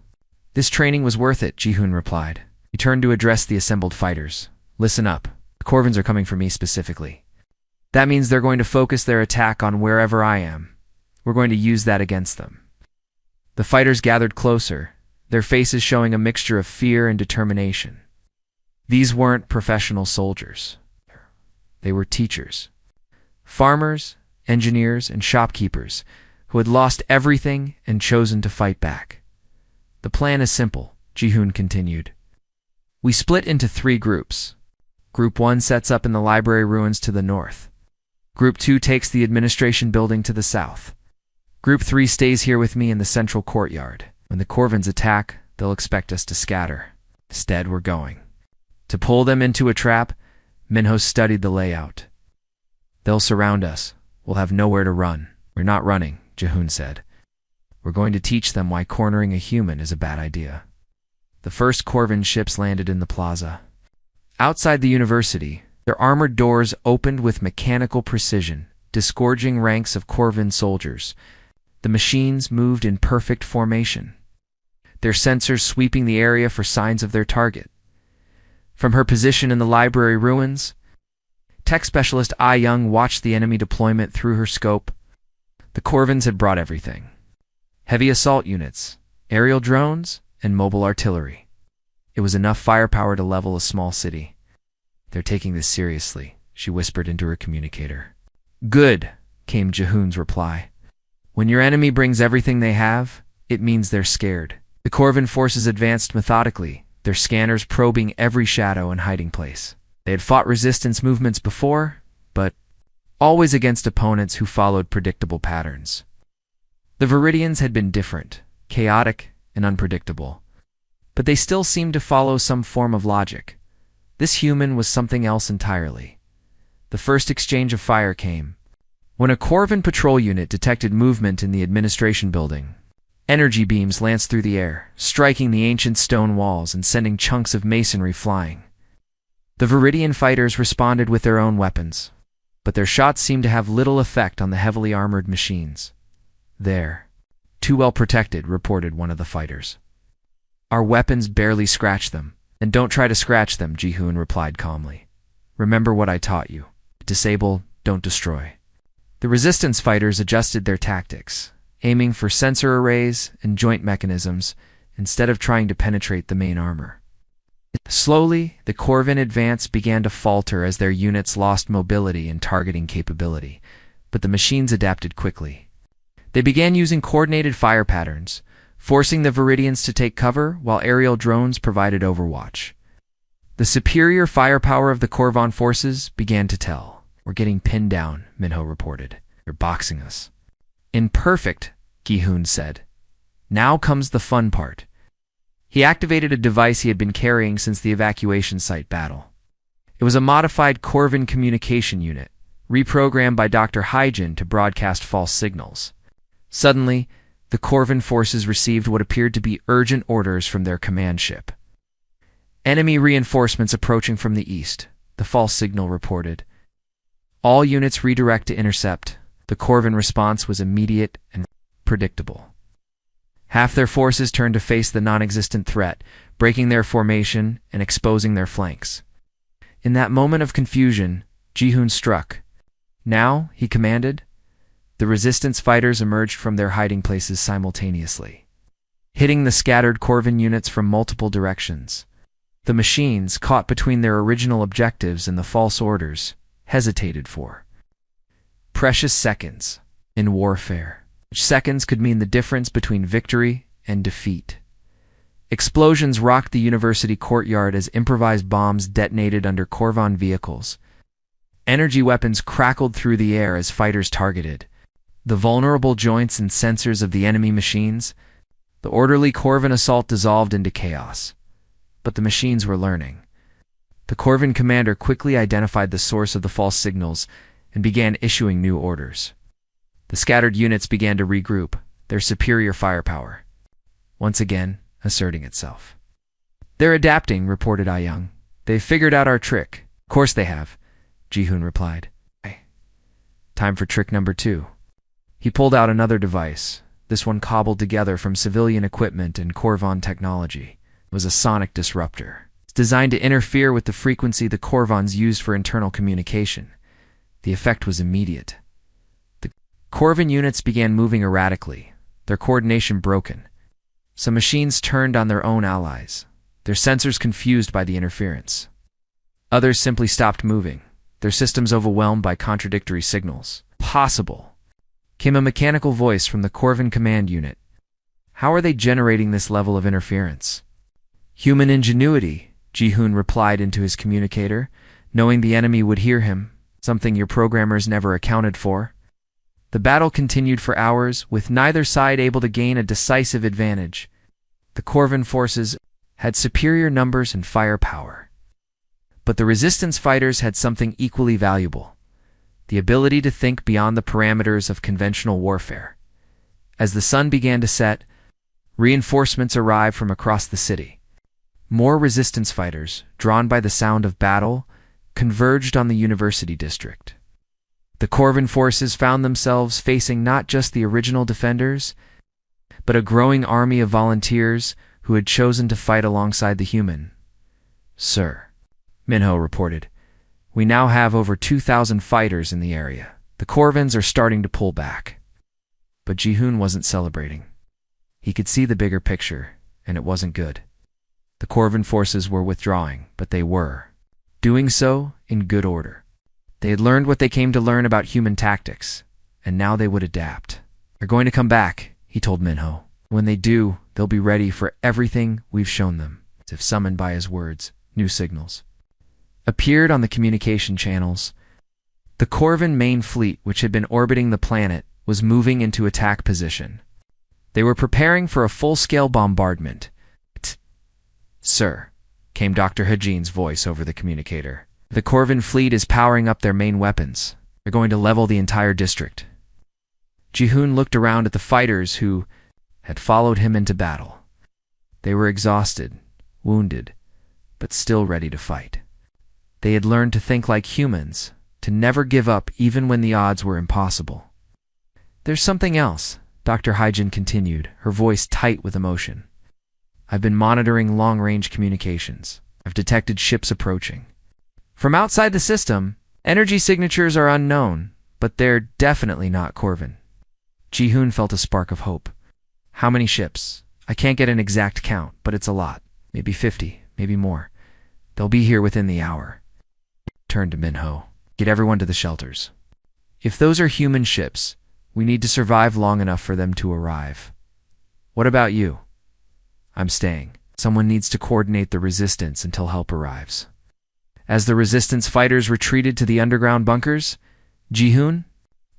S1: this training was worth it, Ji-hoon replied. He turned to address the assembled fighters. Listen up. The Corvins are coming for me specifically. That means they're going to focus their attack on wherever I am. We're going to use that against them. The fighters gathered closer, their faces showing a mixture of fear and determination. These weren't professional soldiers. They were teachers. Farmers, engineers, and shopkeepers who had lost everything and chosen to fight back. The plan is simple, Ji-hoon continued. We split into 3 groups. Group 1 sets up in the library ruins to the north. Group 2 takes the administration building to the south. Group 3 stays here with me in the central courtyard. When the Corvins attack, they'll expect us to scatter. Instead, we're going to pull them into a trap. Minho studied the layout. They'll surround us. We'll have nowhere to run. We're not running, Ji-hoon said. We're going to teach them why cornering a human is a bad idea. The first Corvin ships landed in the plaza. Outside the university, their armored doors opened with mechanical precision, disgorging ranks of Corvin soldiers. The machines moved in perfect formation, their sensors sweeping the area for signs of their target. From her position in the library ruins, tech specialist Ah Young watched the enemy deployment through her scope. The Corvins had brought everything. Heavy assault units, aerial drones, and mobile artillery. It was enough firepower to level a small city. They're taking this seriously, she whispered into her communicator. Good, came Ji-hoon's reply. When your enemy brings everything they have, it means they're scared. The Corvin forces advanced methodically, their scanners probing every shadow and hiding place. They had fought resistance movements before, but always against opponents who followed predictable patterns. The Viridians had been different, chaotic, and unpredictable, but they still seemed to follow some form of logic. This human was something else entirely. The first exchange of fire came when a Corvin patrol unit detected movement in the administration building. Energy beams lanced through the air, striking the ancient stone walls and sending chunks of masonry flying. The Viridian fighters responded with their own weapons, but their shots seemed to have little effect on the heavily armored machines. "They're too well protected," reported one of the fighters. "Our weapons barely scratch them." "And don't try to scratch them," Ji-hoon replied calmly. "Remember what I taught you. Disable, don't destroy." The resistance fighters adjusted their tactics, aiming for sensor arrays and joint mechanisms instead of trying to penetrate the main armor. Slowly, the Corvin advance began to falter as their units lost mobility and targeting capability, but the machines adapted quickly. They began using coordinated fire patterns, forcing the Viridians to take cover while aerial drones provided overwatch. The superior firepower of the Corvin forces began to tell. "We're getting pinned down," Minho reported. "They're boxing us." "Imperfect," Gi-hoon said. "Now comes the fun part." He activated a device he had been carrying since the evacuation site battle. It was a modified Corvin communication unit, reprogrammed by Dr. Hyjin to broadcast false signals. Suddenly, the Corvin forces received what appeared to be urgent orders from their command ship. "Enemy reinforcements approaching from the east," the false signal reported. "All units redirect to intercept." The Corvin response was immediate and predictable. Half their forces turned to face the non-existent threat, breaking their formation and exposing their flanks. In that moment of confusion, Ji-hoon struck. "Now," he commanded. The resistance fighters emerged from their hiding places simultaneously, hitting the scattered Corvin units from multiple directions. The machines, caught between their original objectives and the false orders, hesitated for precious seconds in warfare. Seconds could mean the difference between victory and defeat. Explosions rocked the university courtyard as improvised bombs detonated under Corvin vehicles. Energy weapons crackled through the air as fighters targeted the vulnerable joints and sensors of the enemy machines. The orderly Corvin assault dissolved into chaos. But the machines were learning. The Corvin commander quickly identified the source of the false signals and began issuing new orders. The scattered units began to regroup, their superior firepower once again asserting itself. "They're adapting," reported Ah-young. "They've figured out our trick." "Of course they have," Ji-hoon replied. "Time for trick number 2. He pulled out another device, this one cobbled together from civilian equipment and Corvin technology. It was a sonic disruptor. It's designed to interfere with the frequency the Corvins used for internal communication. The effect was immediate. The Corvin units began moving erratically, their coordination broken. Some machines turned on their own allies, their sensors confused by the interference. Others simply stopped moving, their systems overwhelmed by contradictory signals. "Possible," came a mechanical voice from the Corvin command unit. "How are they generating this level of interference?" "Human ingenuity," Ji-hoon replied into his communicator, knowing the enemy would hear him, something your programmers never accounted for. The battle continued for hours, with neither side able to gain a decisive advantage. The Corvin forces had superior numbers and firepower. But the resistance fighters had something equally valuable: the ability to think beyond the parameters of conventional warfare. As the sun began to set, reinforcements arrived from across the city. More resistance fighters, drawn by the sound of battle, converged on the university district. The Corvin forces found themselves facing not just the original defenders, but a growing army of volunteers who had chosen to fight alongside the human. "Sir," Minho reported, "we now have over 2,000 fighters in the area. The Corvins are starting to pull back." But Ji-hoon wasn't celebrating. He could see the bigger picture, and it wasn't good. The Corvin forces were withdrawing, but they were doing so in good order. They had learned what they came to learn about human tactics, and now they would adapt. They're going to come back, he told Minho. When they do, they'll be ready for everything we've shown them. As if summoned by his words, new signals appeared on the communication channels. The Corvin main fleet, which had been orbiting the planet, was moving into attack position. They were preparing for a full-scale bombardment. Sir, came Dr. Hajin's voice over the communicator. The Corvin fleet is powering up their main weapons. They're going to level the entire district. Ji-hoon looked around at the fighters who had followed him into battle. They were exhausted, wounded, but still ready to fight. They had learned to think like humans, to never give up even when the odds were impossible. There's something else, Dr. Hyjin continued, her voice tight with emotion. I've been monitoring long-range communications. I've detected ships approaching. From outside the system, energy signatures are unknown, but they're definitely not Corvin. Ji-hoon felt a spark of hope. How many ships? I can't get an exact count, but it's a lot. Maybe 50, maybe more. They'll be here within the hour. Turned to Minho. Get everyone to the shelters. If those are human ships, we need to survive long enough for them to arrive. What about you? I'm staying. Someone needs to coordinate the resistance until help arrives. As the resistance fighters retreated to the underground bunkers, Ji-hoon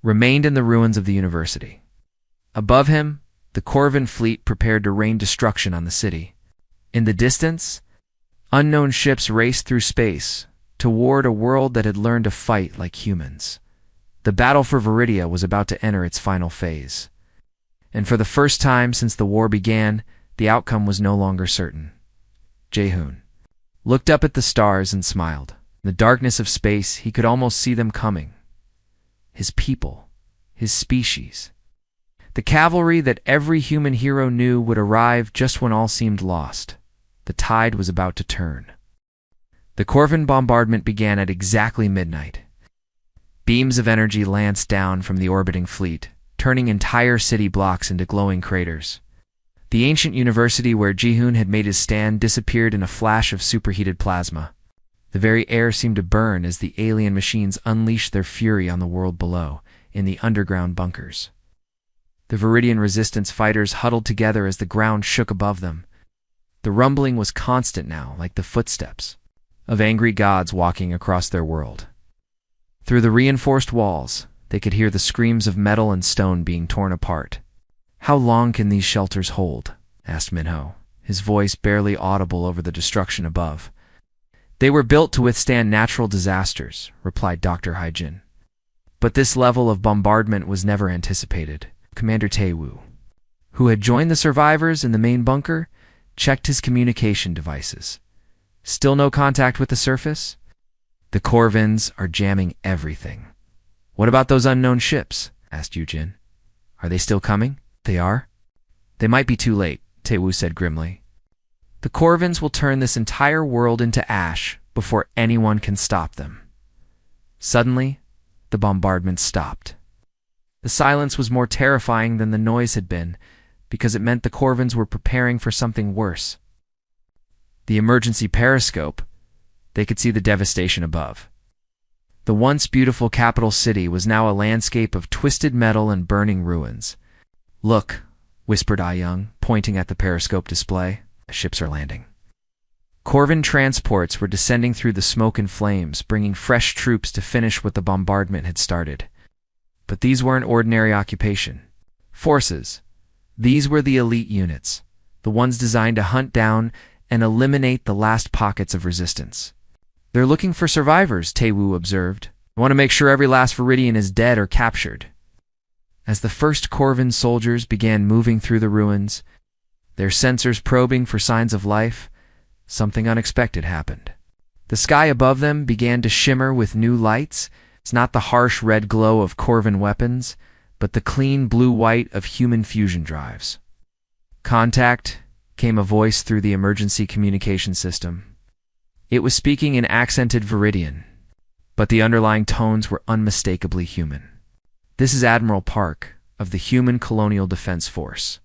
S1: remained in the ruins of the university. Above him, the Corvin fleet prepared to rain destruction on the city. In the distance, unknown ships raced through space toward a world that had learned to fight like humans. The battle for Viridia was about to enter its final phase. And for the first time since the war began, the outcome was no longer certain. Ji-hoon looked up at the stars and smiled. In the darkness of space, he could almost see them coming. His people, his species. The cavalry that every human hero knew would arrive just when all seemed lost. The tide was about to turn. The Corvin bombardment began at exactly midnight. Beams of energy lanced down from the orbiting fleet, turning entire city blocks into glowing craters. The ancient university where Ji-hoon had made his stand disappeared in a flash of superheated plasma. The very air seemed to burn as the alien machines unleashed their fury on the world below, in the underground bunkers. The Viridian resistance fighters huddled together as the ground shook above them. The rumbling was constant now, like the footsteps of angry gods walking across their world. Through the reinforced walls, they could hear the screams of metal and stone being torn apart. How long can these shelters hold? Asked Minho, his voice barely audible over the destruction above. They were built to withstand natural disasters, replied Dr. Hyjin. But this level of bombardment was never anticipated. Commander Tae-woo, who had joined the survivors in the main bunker, checked his communication devices. Still no contact with the surface? The Corvins are jamming everything. What about those unknown ships? Asked Yujin. Are they still coming? They are? They might be too late, Tae-woo said grimly. The Corvins will turn this entire world into ash before anyone can stop them. Suddenly, the bombardment stopped. The silence was more terrifying than the noise had been, because it meant the Corvins were preparing for something worse. The emergency periscope, they could see the devastation above. The once beautiful capital city was now a landscape of twisted metal and burning ruins. Look, whispered Ah-young, pointing at the periscope display. The ships are landing. Corvin transports were descending through the smoke and flames, bringing fresh troops to finish what the bombardment had started. But these weren't ordinary occupation forces. These were the elite units, the ones designed to hunt down and eliminate the last pockets of resistance. They're looking for survivors, Tae-woo observed. They want to make sure every last Viridian is dead or captured. As the first Corvin soldiers began moving through the ruins, their sensors probing for signs of life, something unexpected happened. The sky above them began to shimmer with new lights. It's not the harsh red glow of Corvin weapons, but the clean blue-white of human fusion drives. Contact, came a voice through the emergency communication system. It was speaking in accented Viridian, but the underlying tones were unmistakably human. This is Admiral Park of the Human Colonial Defense Force.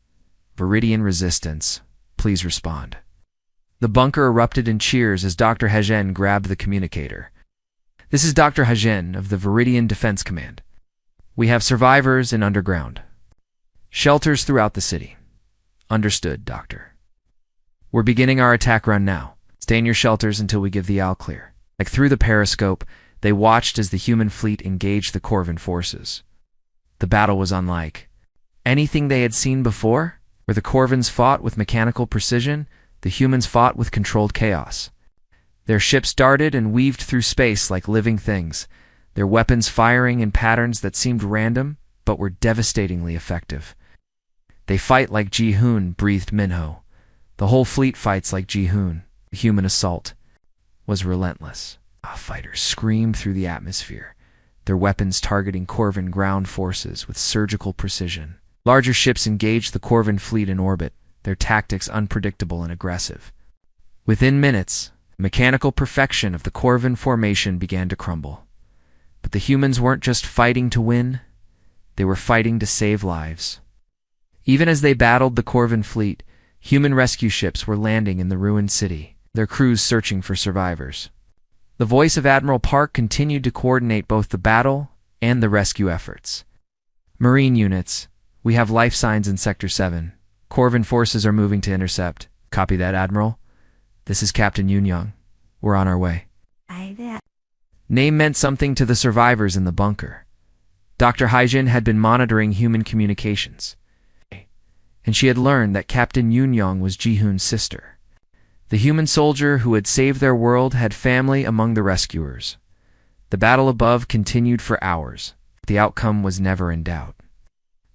S1: Viridian Resistance, please respond. The bunker erupted in cheers as Dr. Hajin grabbed the communicator. This is Dr. Hajin of the Viridian Defense Command. We have survivors in underground. Shelters throughout the city. Understood, Doctor. We're beginning our attack run now. Stay in your shelters until we give the all clear. Like through the periscope, they watched as the human fleet engaged the Corvin forces. The battle was unlike anything they had seen before, where the Corvins fought with mechanical precision, the humans fought with controlled chaos. Their ships darted and weaved through space like living things, their weapons firing in patterns that seemed random but were devastatingly effective. They fight like Ji-hoon, breathed Minho. The whole fleet fights like Ji-hoon. The human assault was relentless. Fighters screamed through the atmosphere, their weapons targeting Corvin ground forces with surgical precision. Larger ships engaged the Corvin fleet in orbit, their tactics unpredictable and aggressive. Within minutes, the mechanical perfection of the Corvin formation began to crumble. But the humans weren't just fighting to win, they were fighting to save lives. Even as they battled the Corvin fleet, human rescue ships were landing in the ruined city, their crews searching for survivors. The voice of Admiral Park continued to coordinate both the battle and the rescue efforts. Marine units, we have life signs in Sector 7. Corvin forces are moving to intercept. Copy that, Admiral. This is Captain Yoon-young. We're on our way. Name meant something to the survivors in the bunker. Dr. Haijin had been monitoring human communications, and she had learned that Captain Yoon-young was Ji-hoon's sister. The human soldier who had saved their world had family among the rescuers. The battle above continued for hours. The outcome was never in doubt.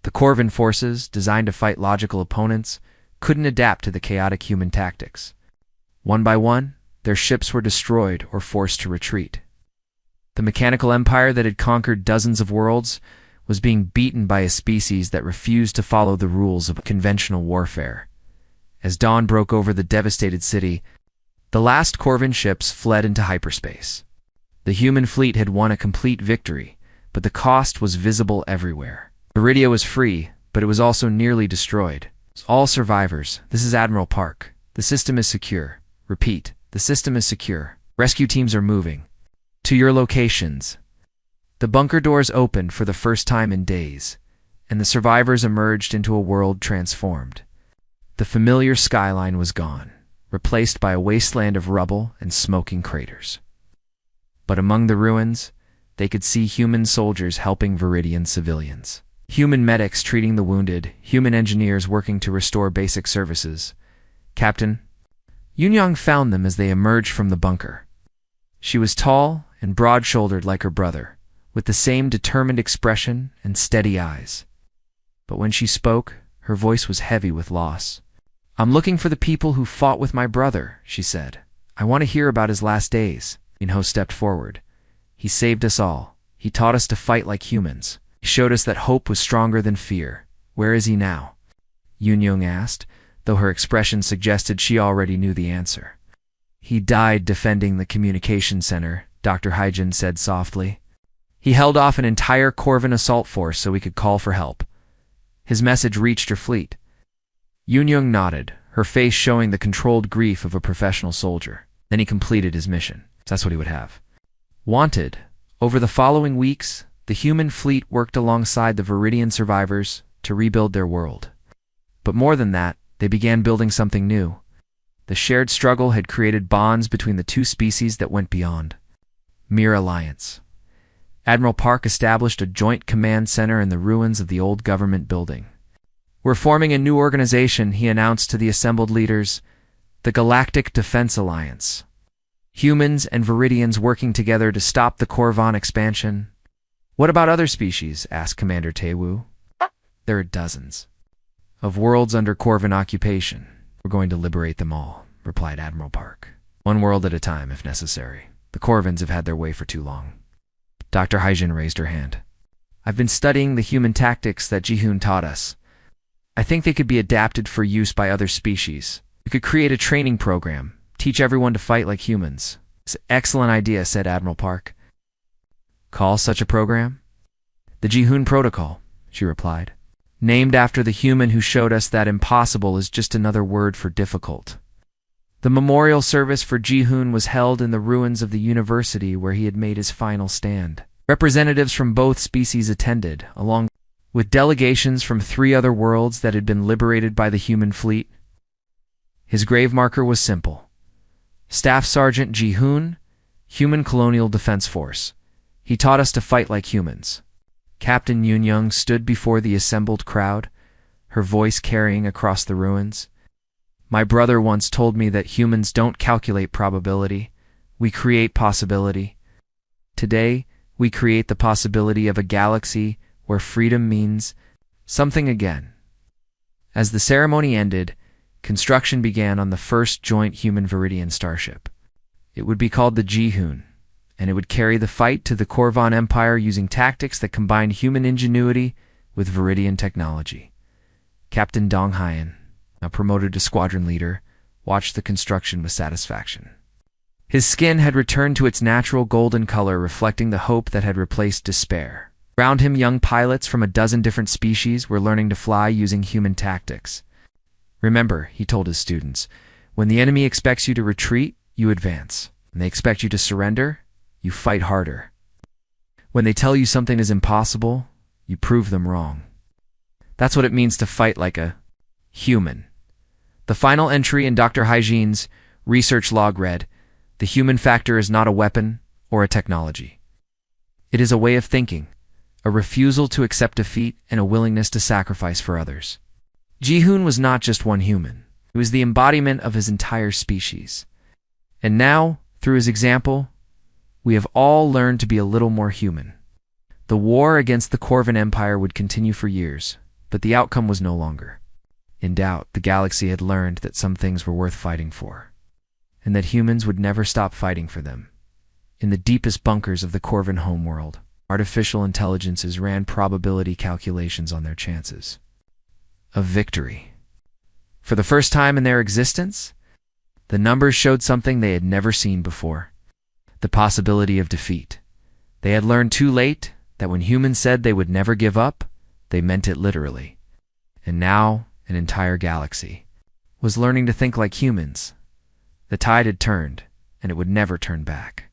S1: The Corvin forces, designed to fight logical opponents, couldn't adapt to the chaotic human tactics. One by one, their ships were destroyed or forced to retreat. The mechanical empire that had conquered dozens of worlds was being beaten by a species that refused to follow the rules of conventional warfare. As dawn broke over the devastated city, the last Corvin ships fled into hyperspace. The human fleet had won a complete victory, but the cost was visible everywhere. Viridia was free, but it was also nearly destroyed. All survivors, this is Admiral Park. The system is secure. Repeat, the system is secure. Rescue teams are moving. To your locations. The bunker doors opened for the first time in days, and the survivors emerged into a world transformed. The familiar skyline was gone, replaced by a wasteland of rubble and smoking craters. But among the ruins, they could see human soldiers helping Viridian civilians. Human medics treating the wounded, human engineers working to restore basic services. Captain Yoon-young found them as they emerged from the bunker. She was tall and broad-shouldered like her brother, with the same determined expression and steady eyes. But when she spoke, her voice was heavy with loss. "I'm looking for the people who fought with my brother," she said. "I want to hear about his last days." Minho stepped forward. "He saved us all. He taught us to fight like humans. He showed us that hope was stronger than fear. Where is he now?" Yoon-young asked, though her expression suggested she already knew the answer. "He died defending the communication center," Dr. Haijin said softly. "He held off an entire Corvin assault force so we could call for help. His message reached your fleet." Yoon-young nodded, her face showing the controlled grief of a professional soldier. Then he completed his mission. That's what he would have wanted. Over the following weeks, the human fleet worked alongside the Viridian survivors to rebuild their world. But more than that, they began building something new. The shared struggle had created bonds between the two species that went beyond mere alliance. Admiral Park established a joint command center in the ruins of the old government building. "We're forming a new organization," he announced to the assembled leaders, the Galactic Defense Alliance. Humans and Viridians working together to stop the Corvan expansion. "What about other species?" asked Commander Tae-woo. "There are dozens of worlds under Corvan occupation. We're going to liberate them all," replied Admiral Park. "One world at a time, if necessary. The Corvins have had their way for too long." Dr. Haijin raised her hand. "I've been studying the human tactics that Ji-hoon taught us. I think they could be adapted for use by other species. We could create a training program, teach everyone to fight like humans." "It's an excellent idea," said Admiral Park. "Call such a program?" "The Ji-hoon Protocol," she replied. "Named after the human who showed us that impossible is just another word for difficult." The memorial service for Ji-hoon was held in the ruins of the university where he had made his final stand. Representatives from both species attended, along with delegations from 3 other worlds that had been liberated by the human fleet. His grave marker was simple: Staff Sergeant Ji-hoon, Human Colonial Defense Force. He taught us to fight like humans. Captain Yoon-young stood before the assembled crowd, her voice carrying across the ruins. My brother once told me that humans don't calculate probability, we create possibility. Today, we create the possibility of a galaxy where freedom means something again. As the ceremony ended, construction began on the first joint human Viridian starship. It would be called the Ji-hoon, and it would carry the fight to the Korvan Empire using tactics that combined human ingenuity with Viridian technology. Captain Dong Hyen, now promoted to squadron leader, watched the construction with satisfaction. His skin had returned to its natural golden color, reflecting the hope that had replaced despair. Around him, young pilots from a dozen different species were learning to fly using human tactics. Remember, he told his students, when the enemy expects you to retreat, you advance. When they expect you to surrender, you fight harder. When they tell you something is impossible, you prove them wrong. That's what it means to fight like a human. The final entry in Dr. Hygien's research log read, "The human factor is not a weapon or a technology. It is a way of thinking, a refusal to accept defeat, and a willingness to sacrifice for others." Ji-hoon was not just one human. He was the embodiment of his entire species. And now, through his example, we have all learned to be a little more human. The war against the Korvan Empire would continue for years, but the outcome was no longer in doubt. The galaxy had learned that some things were worth fighting for, and that humans would never stop fighting for them. In the deepest bunkers of the Korvan homeworld, artificial intelligences ran probability calculations on their chances of victory. For the first time in their existence, the numbers showed something they had never seen before: the possibility of defeat. They had learned too late that when humans said they would never give up, they meant it literally. And now, an entire galaxy was learning to think like humans. The tide had turned, and it would never turn back.